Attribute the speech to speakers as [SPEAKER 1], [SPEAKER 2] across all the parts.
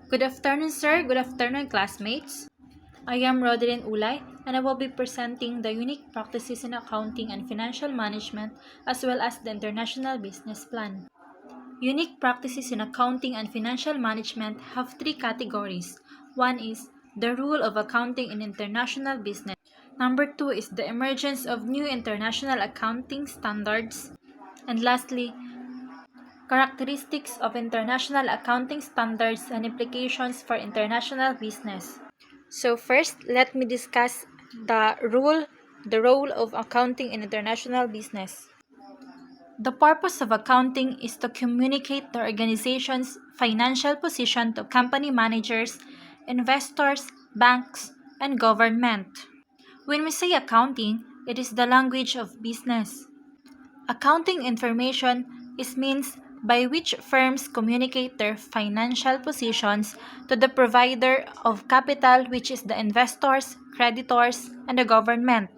[SPEAKER 1] Good afternoon, sir. Good afternoon, classmates. I am Rodelyn Ulay, and I will be presenting the unique practices in accounting and financial management as well as the international business plan. Unique practices in accounting and financial management have three categories. One is the rule of accounting in international business. Number two is the emergence of new international accounting standards. And lastly, characteristics of international accounting standards and implications for international business. So first, let me discuss the role of accounting in international business. The purpose of accounting is to communicate the organization's financial position to company managers, investors, banks, and government. When we say accounting, it is the language of business. Accounting information is means by which firms communicate their financial positions to the provider of capital, which is the investors, creditors, and the government.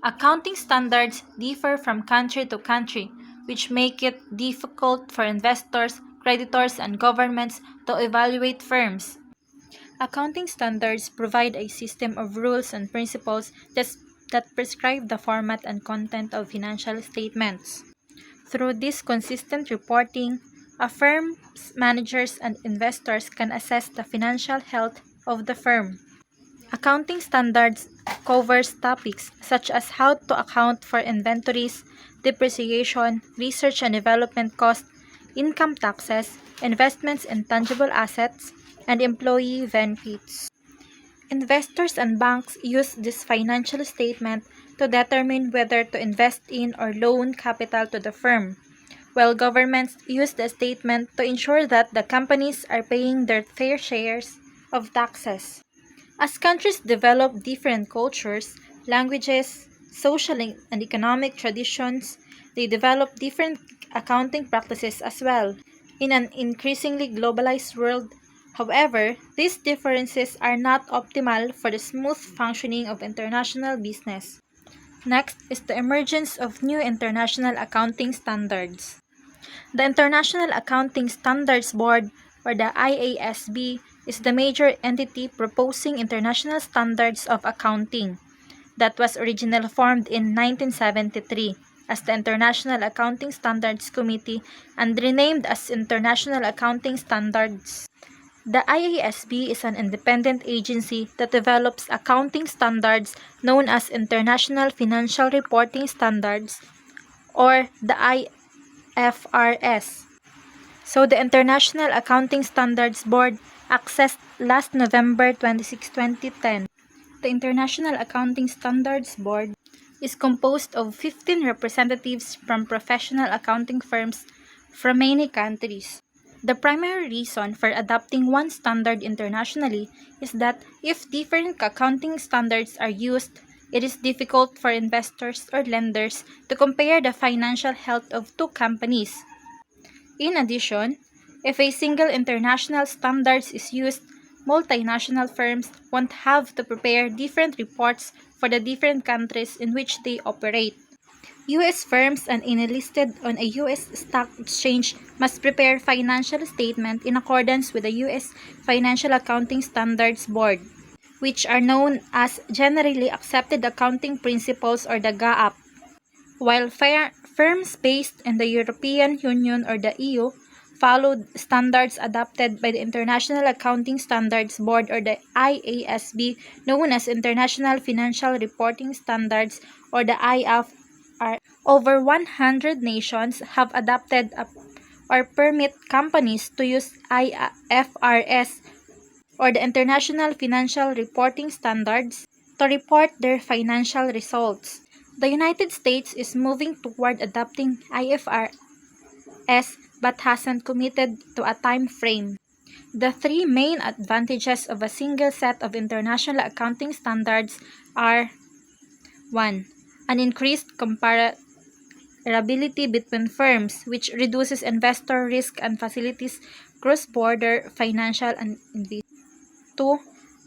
[SPEAKER 1] Accounting standards differ from country to country, which make it difficult for investors, creditors, and governments to evaluate firms. Accounting standards provide a system of rules and principles that prescribe the format and content of financial statements. Through this consistent reporting, a firm's managers and investors can assess the financial health of the firm. Accounting standards covers topics such as how to account for inventories, depreciation, research and development costs, income taxes, investments in tangible assets, and employee benefits. Investors and banks use this financial statement to determine whether to invest in or loan capital to the firm, while governments use the statement to ensure that the companies are paying their fair shares of taxes. As countries develop different cultures, languages, social and economic traditions, they develop different accounting practices as well. In an increasingly globalized world, however, these differences are not optimal for the smooth functioning of international business. Next is the emergence of new international accounting standards. The International Accounting Standards Board, or the IASB, is the major entity proposing international standards of accounting that was originally formed in 1973 as the International Accounting Standards Committee and renamed as International Accounting Standards. The IASB is an independent agency that develops accounting standards known as International Financial Reporting Standards, or the IFRS. So the International Accounting Standards Board accessed last November 26, 2010. The International Accounting Standards Board is composed of 15 representatives from professional accounting firms from many countries. The primary reason for adopting one standard internationally is that if different accounting standards are used, it is difficult for investors or lenders to compare the financial health of two companies. In addition, if a single international standards is used, multinational firms won't have to prepare different reports for the different countries in which they operate. U.S. firms and any listed on a U.S. stock exchange must prepare financial statement in accordance with the U.S. Financial Accounting Standards Board, which are known as Generally Accepted Accounting Principles, or the GAAP, while firms based in the European Union or the EU followed standards adopted by the International Accounting Standards Board, or the IASB, known as International Financial Reporting Standards, or the IFR. Over 100 nations have adopted or permit companies to use IFRS, or the International Financial Reporting Standards, to report their financial results. The United States is moving toward adopting IFRS but hasn't committed to a time frame. The three main advantages of a single set of international accounting standards are: 1. An increased comparability between firms, which reduces investor risk and facilitates cross-border financial and investment. 2.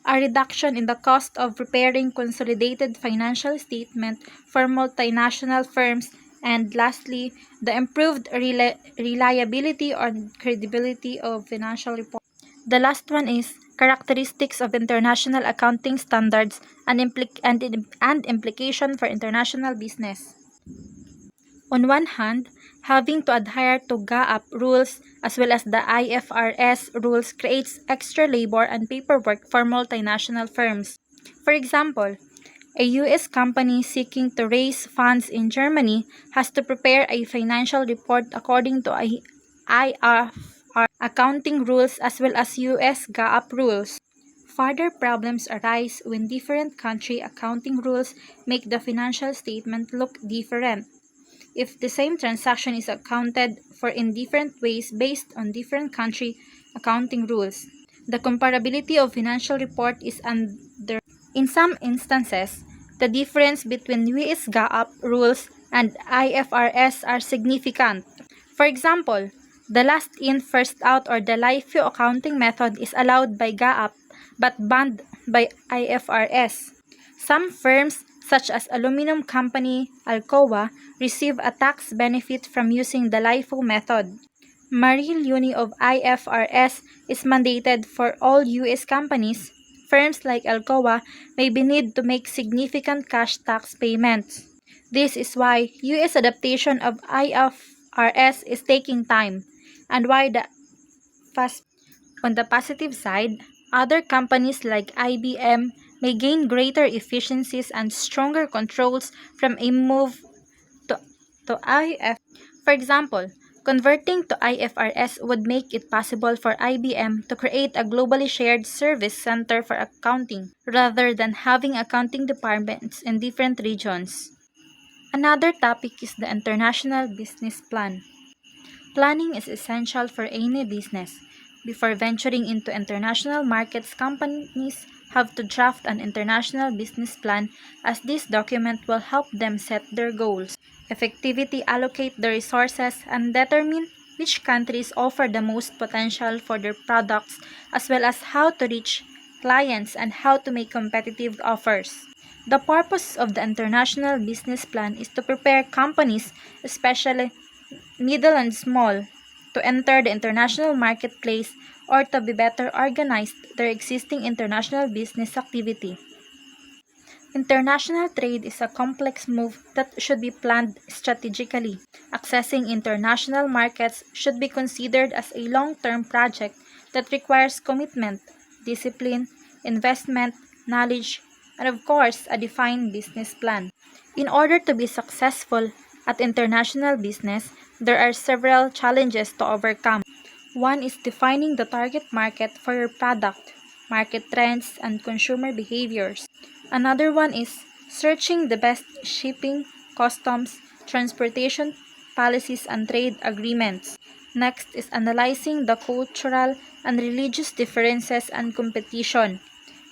[SPEAKER 1] A reduction in the cost of preparing consolidated financial statement for multinational firms. And lastly, the improved reliability or credibility of financial reports. The last one is characteristics of international accounting standards and implication for international business. On one hand, having to adhere to GAAP rules as well as the IFRS rules creates extra labor and paperwork for multinational firms. For example, a US company seeking to raise funds in Germany has to prepare a financial report according to IFRS accounting rules as well as US GAAP rules. Further problems arise when different country accounting rules make the financial statement look different. If the same transaction is accounted for in different ways based on different country accounting rules, the comparability of financial report is under. In some instances, the difference between US GAAP rules and IFRS are significant. For example, the last in first out or the LIFO accounting method is allowed by GAAP but banned by IFRS. Some firms such as aluminum company Alcoa receive a tax benefit from using the LIFO method. Maril Uni of IFRS is mandated for all US companies. Firms like Alcoa may be need to make significant cash tax payments. This is why US adaptation of IFRS is taking time, and why on the positive side, other companies like IBM may gain greater efficiencies and stronger controls from a move to IFRS. For example, converting to IFRS would make it possible for IBM to create a globally shared service center for accounting, rather than having accounting departments in different regions. Another topic is the international business plan. Planning is essential for any business. Before venturing into international markets, companies have to draft an international business plan, as this document will help them set their goals, effectively allocate the resources, and determine which countries offer the most potential for their products, as well as how to reach clients and how to make competitive offers. The purpose of the international business plan is to prepare companies, especially middle and small, to enter the international marketplace or to be better organized their existing international business activity. International trade is a complex move that should be planned strategically. Accessing international markets should be considered as a long-term project that requires commitment, discipline, investment, knowledge, and of course, a defined business plan. In order to be successful at international business, there are several challenges to overcome. One is defining the target market for your product, market trends, and consumer behaviors. Another one is searching the best shipping, customs, transportation policies, and trade agreements. Next is analyzing the cultural and religious differences and competition.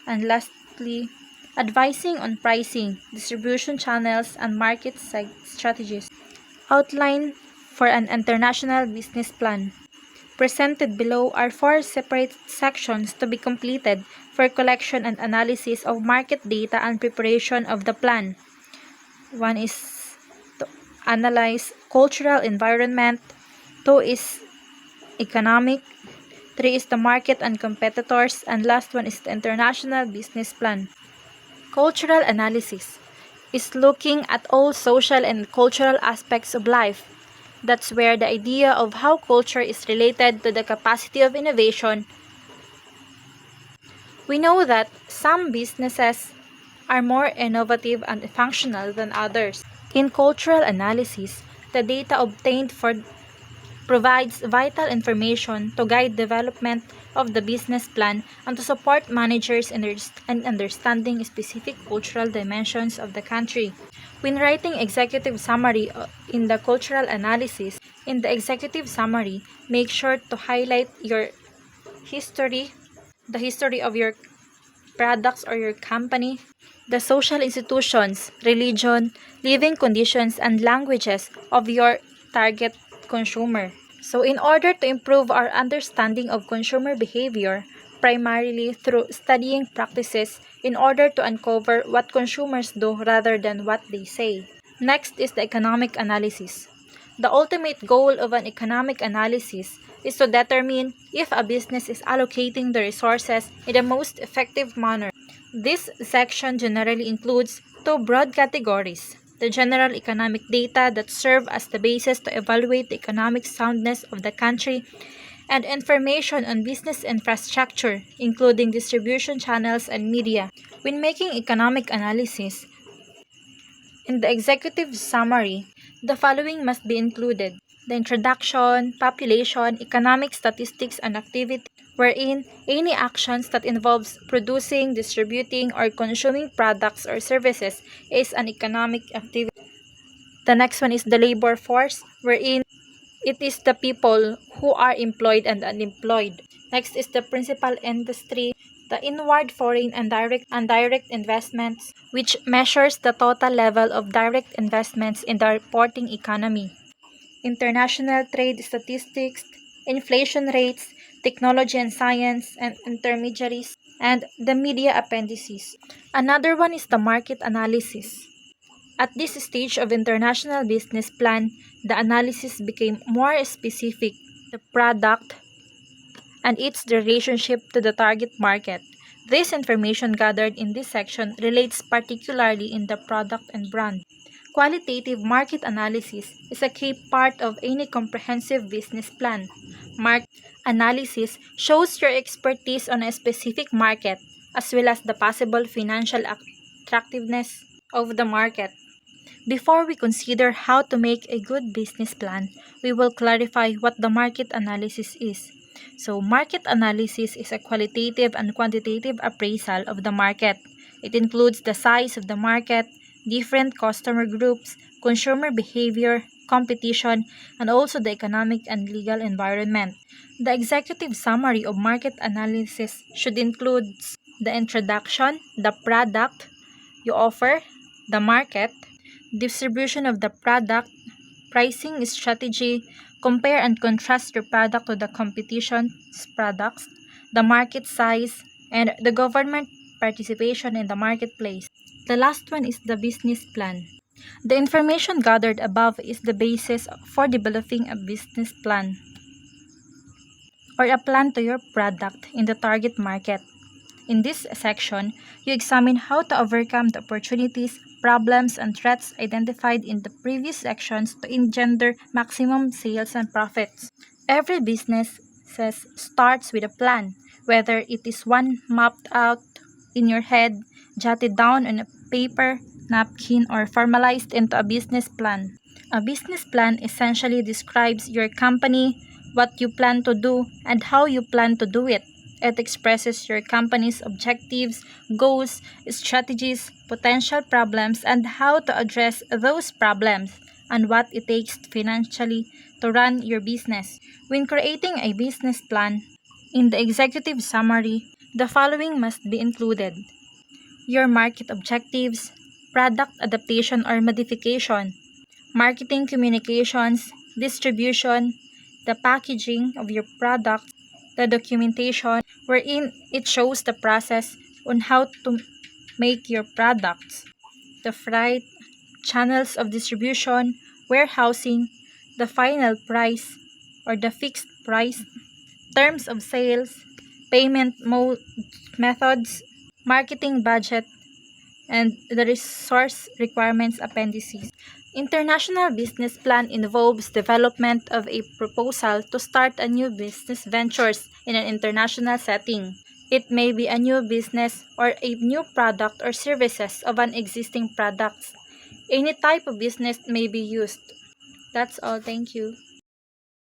[SPEAKER 1] And lastly, advising on pricing, distribution channels, and market strategies. Outline for an international business plan. Presented below are 4 separate sections to be completed for collection and analysis of market data and preparation of the plan. One is to analyze cultural environment, 2 is economic, 3 is the market and competitors, and last one is the international business plan. Cultural analysis is looking at all social and cultural aspects of life. That's where the idea of how culture is related to the capacity of innovation. We know that some businesses are more innovative and functional than others. In cultural analysis, the data obtained provides vital information to guide development of the business plan and to support managers in understanding specific cultural dimensions of the country. When writing executive summary in the cultural analysis, in the executive summary, make sure to highlight your history, the history of your products or your company, the social institutions, religion, living conditions, and languages of your target consumer. So in order to improve our understanding of consumer behavior, primarily through studying practices in order to uncover what consumers do rather than what they say. Next is the economic analysis. The ultimate goal of an economic analysis is to determine if a business is allocating the resources in the most effective manner. This section generally includes two broad categories: the general economic data that serve as the basis to evaluate the economic soundness of the country, and information on business infrastructure, including distribution channels and media. When making economic analysis, in the executive summary, the following must be included: the introduction, population, economic statistics and activity, wherein any actions that involves producing, distributing, or consuming products or services is an economic activity. The next one is the labor force, wherein it is the people who are employed and unemployed. Next is the principal industry, the inward foreign and direct investments, which measures the total level of direct investments in the reporting economy. International trade statistics, inflation rates, technology and science, and intermediaries, and the media appendices. Another one is the market analysis. At this stage of international business plan, the analysis became more specific: the product and its relationship to the target market. This information gathered in this section relates particularly in the product and brand. Qualitative market analysis is a key part of any comprehensive business plan. Market analysis shows your expertise on a specific market, as well as the possible financial attractiveness of the market. Before we consider how to make a good business plan, we will clarify what the market analysis is. So, market analysis is a qualitative and quantitative appraisal of the market. It includes the size of the market, different customer groups, consumer behavior, competition, and also the economic and legal environment. The executive summary of market analysis should include the introduction, the product you offer, the market, distribution of the product, pricing strategy, compare and contrast your product to the competition's products, the market size, and the government participation in the marketplace. The last one is the business plan. The information gathered above is the basis for developing a business plan or a plan to your product in the target market. In this section, you examine how to overcome the opportunities, problems, and threats identified in the previous sections to engender maximum sales and profits. Every business starts with a plan, whether it is one mapped out in your head, jotted down on a paper, napkin, or formalized into a business plan. A business plan essentially describes your company, what you plan to do, and how you plan to do it. It expresses your company's objectives, goals, strategies, potential problems, and how to address those problems, and what it takes financially to run your business. When creating a business plan, in the executive summary, the following must be included: your market objectives, product adaptation or modification, marketing communications, distribution, the packaging of your product, the documentation, wherein it shows the process on how to make your products, the freight, channels of distribution, warehousing, the final price or the fixed price, terms of sales, payment methods, marketing budget, and the resource requirements appendices. International business plan involves development of a proposal to start a new business ventures in an international setting. It may be a new business or a new product or services of an existing product. Any type of business may be used. That's all. Thank you.